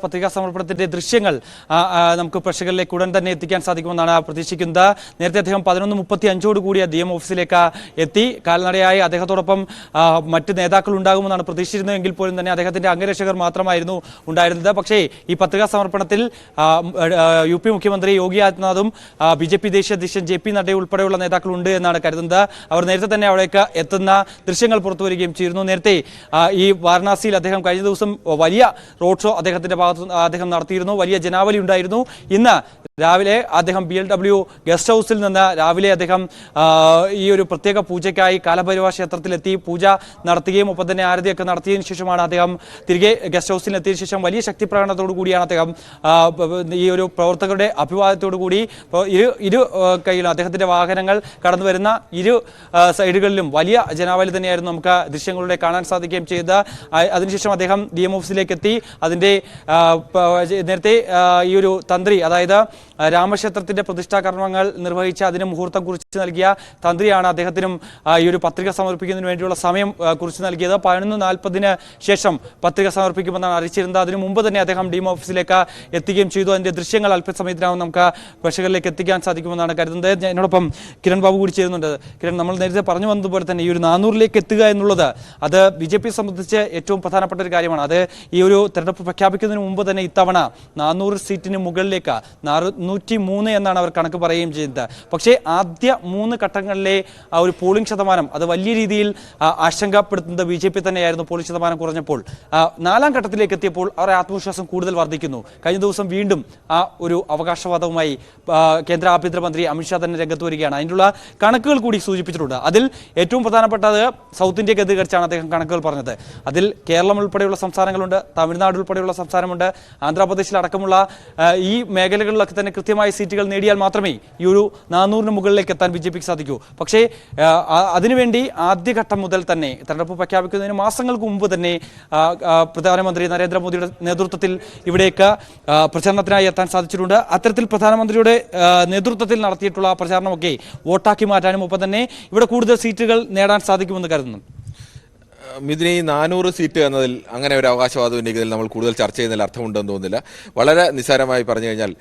പത്രികാ സമർപ്പണത്തിന്റെ ദൃശ്യങ്ങൾ നമുക്ക് പ്രേക്ഷകരിലേക്ക് ഉടൻ തന്നെ എത്തിക്കാൻ സാധിക്കുമെന്നാണ് പ്രതീക്ഷിക്കുന്നത്. നേരത്തെ അദ്ദേഹം 11:35 കൂടി DM ഓഫീസിലേക്ക് എത്തി. കാൽനടയായി അദ്ദേഹത്തോടൊപ്പം മറ്റ് നേതാക്കൾ ഉണ്ടാകുമെന്നാണ് പ്രതീക്ഷിച്ചിരുന്നതെങ്കിൽ പോലും തന്നെ അദ്ദേഹത്തിന്റെ അംഗരക്ഷകർ മാത്രമായിരുന്നു ഉണ്ടായിരുന്നത്. പക്ഷേ ഈ പത്രികാ സമർപ്പണത്തിൽ UP മുഖ്യമന്ത്രി യോഗി ആദിത്യനാഥും BJP ദേശീയ അധ്യക്ഷൻ JP നഡ്ഡ ഉൾപ്പെടെയുള്ള നേതാക്കൾ ഉണ്ട് എന്നാണ് കരുതുന്നത്. അവർ നേരത്തെ തന്നെ അവിടേക്ക് എത്തുന്ന ദൃശ്യങ്ങൾ പുറത്തുവരികയും ചെയ്യുന്നു. നേരത്തെ ഈ വാരണാസിയിൽ അദ്ദേഹം കഴിഞ്ഞ ദിവസം വലിയ റോഡ് ഷോ അദ്ദേഹം നടത്തിയിരുന്നു. വലിയ ജനാവലി ഉണ്ടായിരുന്നു. ഇന്ന് രാവിലെ അദ്ദേഹം BLW ഗസ്റ്റ് ഹൗസിൽ നിന്ന് രാവിലെ അദ്ദേഹം ഈ ഒരു പ്രത്യേക പൂജയ്ക്കായി കാലഭൈരവ ക്ഷേത്രത്തിലെത്തി പൂജ നടത്തുകയും ഒപ്പം തന്നെ ആരതിയൊക്കെ നടത്തിയതിനു ശേഷമാണ് അദ്ദേഹം തിരികെ ഗസ്റ്റ് ഹൗസിൽ എത്തിയതിനു ശേഷം വലിയ ശക്തി പ്രകടനത്തോടു കൂടിയാണ് അദ്ദേഹം ഈ ഒരു പ്രവർത്തകരുടെ അഭിവാദത്തോടു കൂടി ഇരു കൈയിലും അദ്ദേഹത്തിന്റെ വാഹനങ്ങൾ കടന്നു വരുന്ന ഇരു സൈഡുകളിലും വലിയ ജനാവലി തന്നെയായിരുന്നു നമുക്ക് ദൃശ്യങ്ങളുടെ കാണാൻ സാധിക്കുകയും ചെയ്തത്. അതിനുശേഷം അദ്ദേഹം DM ഓഫീസിലേക്ക് എത്തി. അതിന്റെ നേരത്തെ ഈ ഒരു തന്ത്രി, അതായത് രാമക്ഷേത്രത്തിന്റെ പ്രതിഷ്ഠാ കർമ്മങ്ങൾ നിർവഹിച്ച് അതിന് മുഹൂർത്തം കുറിച്ച് നൽകിയ തന്ത്രിയാണ് അദ്ദേഹത്തിനും ഈ ഒരു പത്രിക സമർപ്പിക്കുന്നതിന് വേണ്ടിയുള്ള സമയം കുറിച്ച് നൽകിയത്. 11:40 ശേഷം പത്രിക സമർപ്പിക്കുമെന്നാണ് അറിയിച്ചിരുന്നത്. അതിനു മുമ്പ് തന്നെ അദ്ദേഹം DM ഓഫീസിലേക്ക് എത്തുകയും ചെയ്തു. അതിന്റെ ദൃശ്യങ്ങൾ അല്പസമയത്തിനകം നമുക്ക് പ്രേക്ഷകരിലേക്ക് എത്തിക്കാൻ സാധിക്കുമെന്നാണ് കരുതുന്നത്. എന്നോടൊപ്പം കിരൺ ബാബു കൂടി ചേരുന്നുണ്ട്. കിരൺ, നമ്മൾ നേരത്തെ പറഞ്ഞു വന്നതുപോലെ തന്നെ ഈ ഒരു 400ലേക്ക് എത്തുക എന്നുള്ളത് അത് BJP സംബന്ധിച്ച് ഏറ്റവും പ്രധാനപ്പെട്ട ഒരു കാര്യമാണ്. അത് ഈ ഒരു തെരഞ്ഞെടുപ്പ് പ്രഖ്യാപിക്കുന്നതിന് മുമ്പ് തന്നെ ഇത്തവണ 400 സീറ്റിന് മുകളിലേക്ക് 403 എന്നാണ് അവർ കണക്ക് പറയുകയും ചെയ്യുന്നത്. പക്ഷേ ആദ്യ 3 ഘട്ടങ്ങളിലെ ആ ഒരു പോളിംഗ് ശതമാനം അത് വലിയ രീതിയിൽ ആശങ്കപ്പെടുത്തുന്നത് BJP തന്നെയായിരുന്നു. പോളിംഗ് ശതമാനം കുറഞ്ഞപ്പോൾ 4ാം ഘട്ടത്തിലേക്ക് എത്തിയപ്പോൾ അവരുടെ ആത്മവിശ്വാസം കൂടുതൽ വർദ്ധിക്കുന്നു. കഴിഞ്ഞ ദിവസം വീണ്ടും ആ ഒരു അവകാശവാദവുമായി കേന്ദ്ര ആഭ്യന്തരമന്ത്രി അമിത്ഷാ തന്നെ രംഗത്ത് വരികയാണ്. അതിനുള്ള കണക്കുകൾ കൂടി സൂചിപ്പിച്ചിട്ടുണ്ട്. അതിൽ ഏറ്റവും പ്രധാനപ്പെട്ടത് സൗത്ത് ഇന്ത്യ കേന്ദ്രീകരിച്ചാണ് അദ്ദേഹം കണക്കുകൾ പറഞ്ഞത്. അതിൽ കേരളം ഉൾപ്പെടെയുള്ള സംസ്ഥാനങ്ങളുണ്ട്, തമിഴ്നാട് ഉൾപ്പെടെയുള്ള സംസ്ഥാനമുണ്ട്, ആന്ധ്രാപ്രദേശിൽ അടക്കമുള്ള ഈ മേഖലകളിലൊക്കെ തന്നെ കൃത്യമായ സീറ്റുകൾ നേടിയാൽ മാത്രമേ ഈ ഒരു 400 മുകളിലേക്ക് എത്താൻ BJPക്ക് സാധിക്കൂ. പക്ഷേ അതിനുവേണ്ടി ആദ്യഘട്ടം മുതൽ തന്നെ തെരഞ്ഞെടുപ്പ് പ്രഖ്യാപിക്കുന്നതിന് മാസങ്ങൾക്ക് മുമ്പ് തന്നെ പ്രധാനമന്ത്രി നരേന്ദ്രമോദിയുടെ നേതൃത്വത്തിൽ ഇവിടേക്ക് പ്രചാരണത്തിനായി എത്താൻ സാധിച്ചിട്ടുണ്ട്. അത്തരത്തിൽ പ്രധാനമന്ത്രിയുടെ നേതൃത്വത്തിൽ നടത്തിയിട്ടുള്ള പ്രചാരണമൊക്കെ വോട്ടാക്കി മാറ്റാനും ഒപ്പം തന്നെ ഇവിടെ കൂടുതൽ സീറ്റുകൾ നേടാൻ സാധിക്കുമെന്ന് കരുതുന്നു. മിഥുനെ, 400 സീറ്റ് എന്നതിൽ അങ്ങനെ ഒരു അവകാശവാദം ഉന്നയിക്കുന്നതിൽ നമ്മൾ കൂടുതൽ ചർച്ച ചെയ്യുന്നതിൽ അർത്ഥമുണ്ടെന്ന് തോന്നുന്നില്ല. വളരെ നിസ്സാരമായി പറഞ്ഞു കഴിഞ്ഞാൽ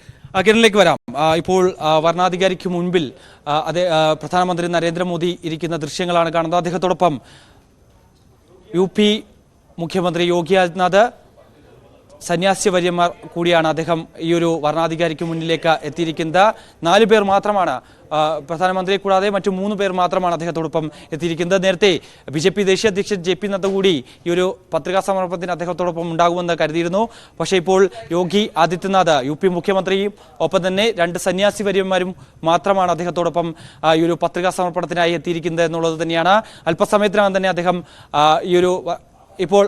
കിരണിലേക്ക് വരാം. ഇപ്പോൾ വർണ്ണാധികാരിക്ക് മുൻപിൽ പ്രധാനമന്ത്രി നരേന്ദ്രമോദി ഇരിക്കുന്ന ദൃശ്യങ്ങളാണ് കാണുന്നത്. അദ്ദേഹത്തോടൊപ്പം UP മുഖ്യമന്ത്രി യോഗി ആദിത്യനാഥ്, സന്യാസി വര്യന്മാർ കൂടിയാണ്. അദ്ദേഹം ഈ ഒരു വർണ്ണാധികാരിക്ക് മുന്നിലേക്ക് എത്തിയിരിക്കുന്നത്. 4 പേർ മാത്രമാണ്, പ്രധാനമന്ത്രിയെ കൂടാതെ മറ്റു 3 പേർ മാത്രമാണ് അദ്ദേഹത്തോടൊപ്പം എത്തിയിരിക്കുന്നത്. നേരത്തെ BJP ദേശീയ അധ്യക്ഷൻ JP നഡ്ഡ കൂടി ഈ ഒരു പത്രികാ സമർപ്പണത്തിന് അദ്ദേഹത്തോടൊപ്പം ഉണ്ടാകുമെന്ന് കരുതിയിരുന്നു. പക്ഷേ ഇപ്പോൾ യോഗി ആദിത്യനാഥ് UP മുഖ്യമന്ത്രിയും ഒപ്പം തന്നെ 2 സന്യാസി വര്യന്മാരും മാത്രമാണ് അദ്ദേഹത്തോടൊപ്പം ഈ ഒരു പത്രികാ സമർപ്പണത്തിനായി എത്തിയിരിക്കുന്നത് എന്നുള്ളത് തന്നെയാണ്. അല്പസമയത്തിനകം തന്നെ അദ്ദേഹം ഈ ഒരു ഇപ്പോൾ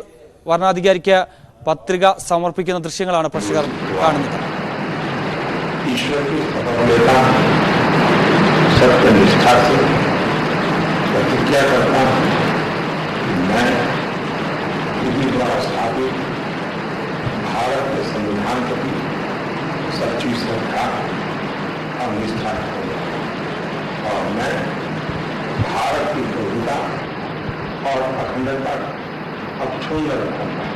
വർണ്ണാധികാരിക്ക് പത്രിക സമർപ്പിക്കുന്ന ദൃശ്യങ്ങളാണ് പ്രേക്ഷകർ കാണുന്നത്. सत्यनिष्ठा से प्रतिज्ञा करता हूं कि मैं विधि द्वारा स्थापित भारत के संविधान के प्रति सच्ची श्रद्धा और निष्ठा रखूंगा और मैं भारत की विविधता और अखंडता अक्षुण्ण रखूंगा.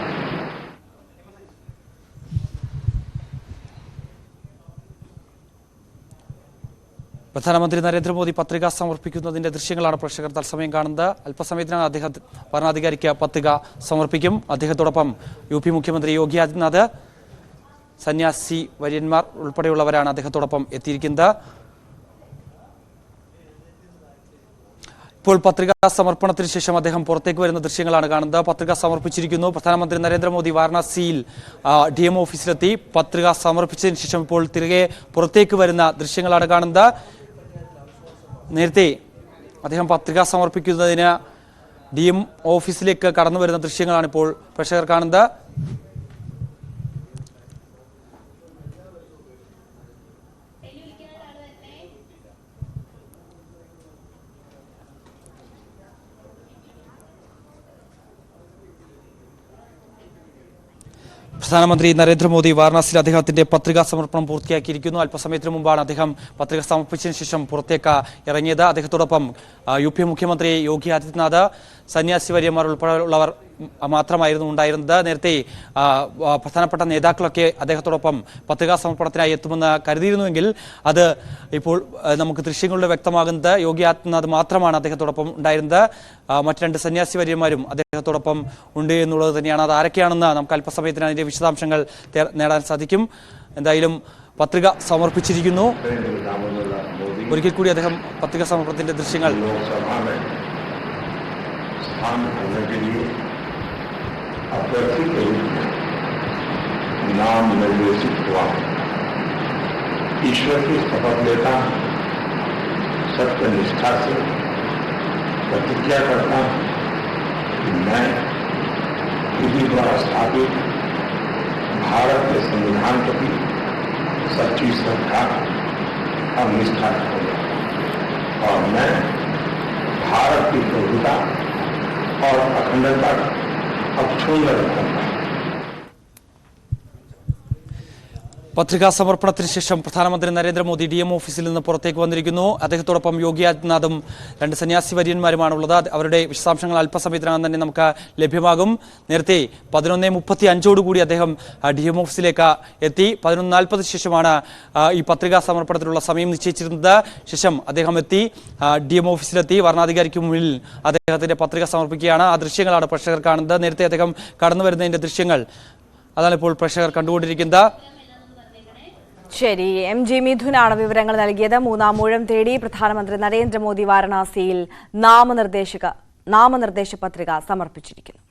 പ്രധാനമന്ത്രി നരേന്ദ്രമോദി പത്രിക സമർപ്പിക്കുന്നതിന്റെ ദൃശ്യങ്ങളാണ് പ്രേക്ഷകർ തത്സമയം കാണുന്നത്. അല്പസമയത്തിനകം അദ്ദേഹം ഭരണാധികാരിക്ക് പത്രിക സമർപ്പിക്കും. അദ്ദേഹത്തോടൊപ്പം UP മുഖ്യമന്ത്രി യോഗി ആദിത്യനാഥ്, സന്യാസി വര്യന്മാർ ഉൾപ്പെടെയുള്ളവരാണ് അദ്ദേഹത്തോടൊപ്പം എത്തിയിരിക്കുന്നത്. ഇപ്പോൾ പത്രികാ സമർപ്പണത്തിന് ശേഷം അദ്ദേഹം പുറത്തേക്ക് വരുന്ന ദൃശ്യങ്ങളാണ് കാണുന്നത്. പത്രിക സമർപ്പിച്ചിരിക്കുന്നു. പ്രധാനമന്ത്രി നരേന്ദ്രമോദി വാരണാസിയിൽ DM ഓഫീസിലെത്തി പത്രിക സമർപ്പിച്ചതിന് ശേഷം ഇപ്പോൾ തിരികെ പുറത്തേക്ക് വരുന്ന ദൃശ്യങ്ങളാണ് കാണുന്നത്. നേരത്തെ അദ്ദേഹം പത്രിക സമർപ്പിക്കുന്നതിന് DM ഓഫീസിലേക്ക് കടന്നു വരുന്ന ദൃശ്യങ്ങളാണ് ഇപ്പോൾ പ്രേക്ഷകർ കാണുന്നത്. പ്രധാനമന്ത്രി നരേന്ദ്രമോദി വാരണാസിയിൽ അദ്ദേഹത്തിന്റെ പത്രികാ സമർപ്പണം പൂർത്തിയാക്കിയിരിക്കുന്നു. അല്പസമയത്തിന് മുമ്പാണ് അദ്ദേഹം പത്രിക സമർപ്പിച്ചതിന് ശേഷം പുറത്തേക്ക് ഇറങ്ങിയത്. അദ്ദേഹത്തോടൊപ്പം UP മുഖ്യമന്ത്രി യോഗി ആദിത്യനാഥ്, സന്യാസി വര്യന്മാർ ഉൾപ്പെടെയുള്ളവർ മാത്രമായിരുന്നു ഉണ്ടായിരുന്നത്. നേരത്തെ പ്രധാനപ്പെട്ട നേതാക്കളൊക്കെ അദ്ദേഹത്തോടൊപ്പം പത്രികാ സമർപ്പണത്തിനായി എത്തുമെന്ന് കരുതിയിരുന്നുവെങ്കിൽ അത് ഇപ്പോൾ നമുക്ക് ദൃശ്യങ്ങളിലൂടെ വ്യക്തമാകുന്നത് യോഗി ആദിത്യനാഥ് മാത്രമാണ് അദ്ദേഹത്തോടൊപ്പം ഉണ്ടായിരുന്നത്. മറ്റ് 2 സന്യാസി വര്യന്മാരും അദ്ദേഹത്തോടൊപ്പം ഉണ്ട് എന്നുള്ളത് തന്നെയാണ്. അത് ആരൊക്കെയാണെന്ന് നമുക്ക് അല്പസമയത്തിന് അതിന്റെ വിശദാംശങ്ങൾ നേടാൻ സാധിക്കും. എന്തായാലും പത്രിക സമർപ്പിച്ചിരിക്കുന്നു. ഒരിക്കൽ കൂടി അദ്ദേഹം പത്രിക സമർപ്പണത്തിന്റെ ദൃശ്യങ്ങൾ अभ्यर्थी के रूप में नाम निर्देशित हुआ। ईश्वर की शपथ लेता हूं, सत्य निष्ठा से प्रतिज्ञा करता हूं कि मैं विधि द्वारा स्थापित भारत के संविधान प्रति सच्ची श्रद्धा और निष्ठा रखूंगा और मैं भारत की प्रभुता और अखंडता പത്രികാ സമർപ്പണത്തിന് ശേഷം പ്രധാനമന്ത്രി നരേന്ദ്രമോദി DMO ഓഫീസിൽ നിന്ന് പുറത്തേക്ക് വന്നിരിക്കുന്നു. അദ്ദേഹത്തോടൊപ്പം യോഗി ആദിത്യനാഥും 2 സന്യാസി വര്യന്മാരുമാണുള്ളത്. അവരുടെ വിശദാംശങ്ങൾ അല്പസമയത്തിനകം തന്നെ നമുക്ക് ലഭ്യമാകും. നേരത്തെ 11:35 അദ്ദേഹം DMO ഓഫീസിലേക്ക് എത്തി. 11:40 ശേഷമാണ് ഈ പത്രികാ സമർപ്പണത്തിനുള്ള സമയം നിശ്ചയിച്ചിരുന്നത്. ശേഷം അദ്ദേഹം എത്തി, DMO ഓഫീസിലെത്തി വരണാധികാരിക്ക് മുന്നിൽ അദ്ദേഹത്തിന്റെ പത്രിക സമർപ്പിക്കുകയാണ്. ആ ദൃശ്യങ്ങളാണ് പ്രേക്ഷകർ കാണുന്നത്. നേരത്തെ അദ്ദേഹം കടന്നു വരുന്നതിന്റെ ദൃശ്യങ്ങൾ അതാണ് ഇപ്പോൾ പ്രേക്ഷകർ കണ്ടുകൊണ്ടിരിക്കുന്നത്. ശരി, MG മിഥുനാണ് വിവരങ്ങൾ നൽകിയത്. 3-ാം ഊഴം തേടി പ്രധാനമന്ത്രി നരേന്ദ്രമോദി വാരണാസിയിൽ നാമനിർദ്ദേശ പത്രിക സമർപ്പിച്ചിരിക്കുന്നു.